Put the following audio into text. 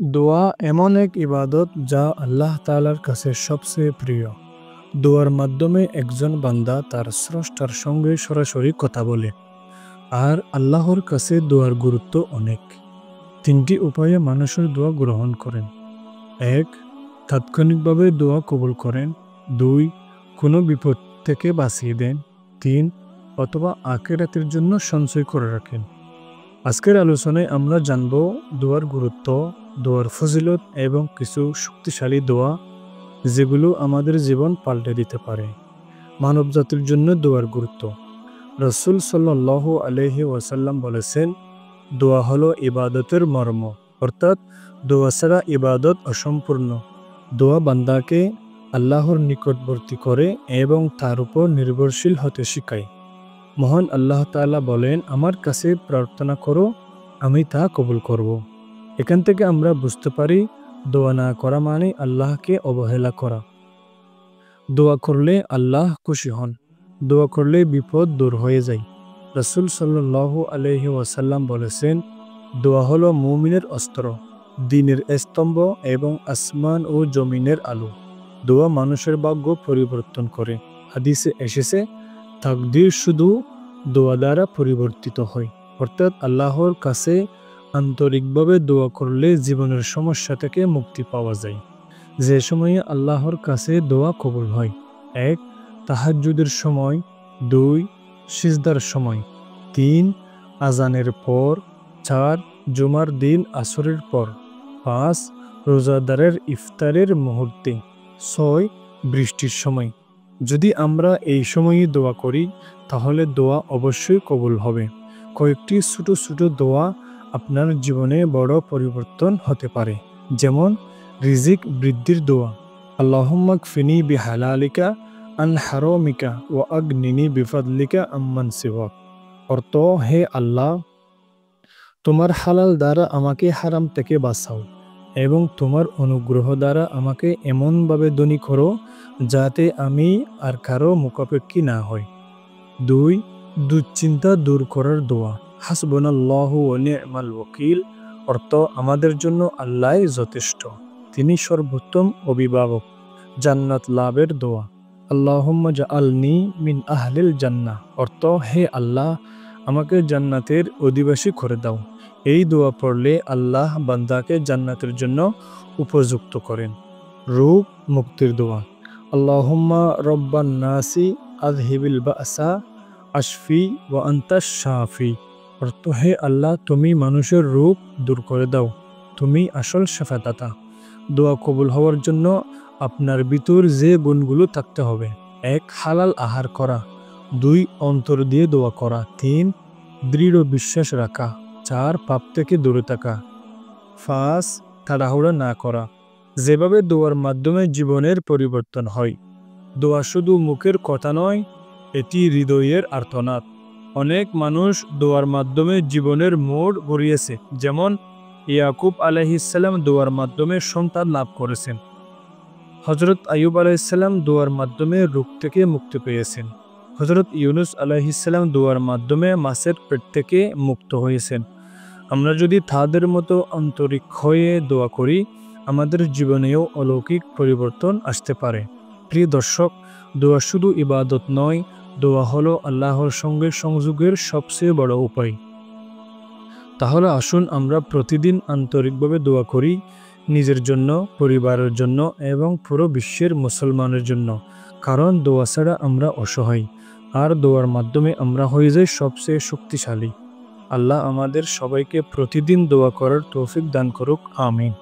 দোয়া এমন এক ইবাদত যা আল্লাহ তাআলার কাছে সবচেয়ে প্রিয়। দোয়ার মাধ্যমে একজন বান্দা তার স্রষ্টার সঙ্গে সরাসরি কথা বলে। আর আল্লাহর কাছে দোয়ার গুরুত্ব অনেক। তিনটি উপায়ে মানুষের দোয়া গ্রহণ করেন। এক, তাৎক্ষণিকভাবে দোয়া কবুল করেন। দুই, কোনো বিপদ থেকে বাঁচিয়ে দেন। তিন, অথবা আখিরাতের জন্য সঞ্চয় করে রাখেন। আজকের আলোচনায় আমরা জানব দোয়ার গুরুত্ব, দোয়ার ফজিলত এবং কিছু শক্তিশালী দোয়া যেগুলো আমাদের জীবন পাল্টে দিতে পারে। মানবজাতির জন্য দোয়ার গুরুত্ব। রাসূল সাল্লাল্লাহু আলাইহি ওয়াসাল্লাম বলেছেন, দোয়া হলো ইবাদতের মর্ম, অর্থাৎ দোয়া ছাড়া ইবাদত অসম্পূর্ণ। দোয়া বান্দাকে আল্লাহর নিকটবর্তী করে এবং তার উপর নির্ভরশীল হতে শেখায়। মহান আল্লাহ তাআলা বলেন, আমার কাছে প্রার্থনা করো, আমি তা কবুল করব। এখান থেকে আমরা বুঝতে পারি দোয়া না করা মানে আল্লাহকে অবহেলা করা। দোয়া করলে আল্লাহ খুশি হন। দোয়া করলে বিপদ দূর হয়ে যায়। রাসূল সাল্লাল্লাহু আলাইহি ওয়াসাল্লাম বলেছেন, দোয়া হলো মুমিনের অস্ত্র, দ্বীনের স্তম্ভ এবং আসমান ও জমিনের আলো। দোয়া মানুষের ভাগ্য পরিবর্তন করে। হাদিসে এসেছে, তাকদীর শুধু দোয়া দ্বারা পরিবর্তিত হয়। অর্থাৎ আল্লাহর কাছে আন্তরিকভাবে দোয়া করলে জীবনের সমস্যা থেকে মুক্তি পাওয়া যায়। যে সময়ে আল্লাহর কাছে দোয়া কবুল হয়: এক, তাহাজ্জুদের সময়। দুই, সিজদার সময়। তিন, আজানের পর। চার, জুমার দিন আসরের পর। পাঁচ, রোজাদারের ইফতারের মুহূর্তে। ছয়, বৃষ্টির সময়। যদি আমরা এই সময়ে দোয়া করি তাহলে দোয়া অবশ্যই কবুল হবে। কয়েকটি ছোট ছোট দোয়া আপনার জীবনে বড় পরিবর্তন হতে পারে। যেমন রিজিক বৃদ্ধির দোয়া। আল্লাহুম্মা কফিনি বিহালালিকা আন হারামিকা ওয়া আগনিনি বিফাদলিকা আম্মান সিওয়াক। অর্থ, হে আল্লাহ, তোমার হালাল দ্বারা আমাকে হারাম থেকে বাঁচাও এবং তোমার অনুগ্রহ দ্বারা আমাকে এমনভাবে ধনী করো যাতে আমি আর কারো মুখাপেক্ষী না হই। দুই, দুশ্চিন্তা দূর করার দোয়া। হাসবুনাল্লাহু ওয়া নি'মাল ওয়াকিল। অর্থ, আমাদের জন্য আল্লাহই যথেষ্ট, তিনি সর্বোত্তম অভিভাবক। জান্নাত লাভের দোয়া। আল্লাহুম্মা জাআলনি মিন আহলিল জান্নাহ। অর্থ, হে আল্লাহ, আমাকে জান্নাতের অধিবাসী করে দাও। এই দোয়া পড়লে আল্লাহ বান্দাকে জান্নাতের জন্য উপযুক্ত করেন। রোগ মুক্তির দোয়া। আল্লাহুম্মা রব্বান নাসি আযহিবিল বাসা আশফি ওয়া আনতাশ শাফি। অর্থ, হে আল্লাহ, তুমি মানুষের রোগ দূর করে দাও, তুমি আসল শাফাদাতা। দোয়া কবুল হওয়ার জন্য আপনার ভিতর যে গুণগুলো থাকতে হবে: এক, হালাল আহার করা। দুই, অন্তর দিয়ে দোয়া করা। তিন, দৃঢ় বিশ্বাস রাখা। চার, পাপ থেকে দূরে থাকা। পাঁচ, তাড়াহুড়া না করা। যেভাবে দোয়ার মাধ্যমে জীবনের পরিবর্তন হয়। দোয়া শুধু মুখের কথা নয়, এটি হৃদয়ের আর্তনাদ। অনেক মানুষ দোয়ার মাধ্যমে জীবনের মোড় ঘুরিয়েছে। যেমন ইয়াকুব আলাইহিসসালাম দোয়ার মাধ্যমে সন্তান লাভ করেছেন। হযরত আইয়ুব আলাইহিসসালাম দোয়ার মাধ্যমে রোগ থেকে মুক্তি পেয়েছেন। হযরত ইউনুস আলাইহিসসালাম দোয়ার মাধ্যমে মাছের পেট থেকে মুক্ত হয়েছেন। আমরা যদি তাদের মতো আন্তরিক হয়ে দোয়া করি, আমাদের জীবনেও অলৌকিক পরিবর্তন আসতে পারে। প্রিয় দর্শক, দোয়া শুধু ইবাদত নয়, দোয়া হলো আল্লাহর সঙ্গে সংযোগের সবচেয়ে বড় উপায়। তাহলে আসুন আমরা প্রতিদিন আন্তরিকভাবে দোয়া করি, নিজের জন্য, পরিবারের জন্য এবং পুরো বিশ্বের মুসলমানের জন্য। কারণ দোয়া ছাড়া আমরা অসহায়, আর দোয়ার মাধ্যমে আমরা হয়ে যাই সবচেয়ে শক্তিশালী। আল্লাহ আমাদের সবাইকে প্রতিদিন দোয়া করার তৌফিক দান করুক। আমিন।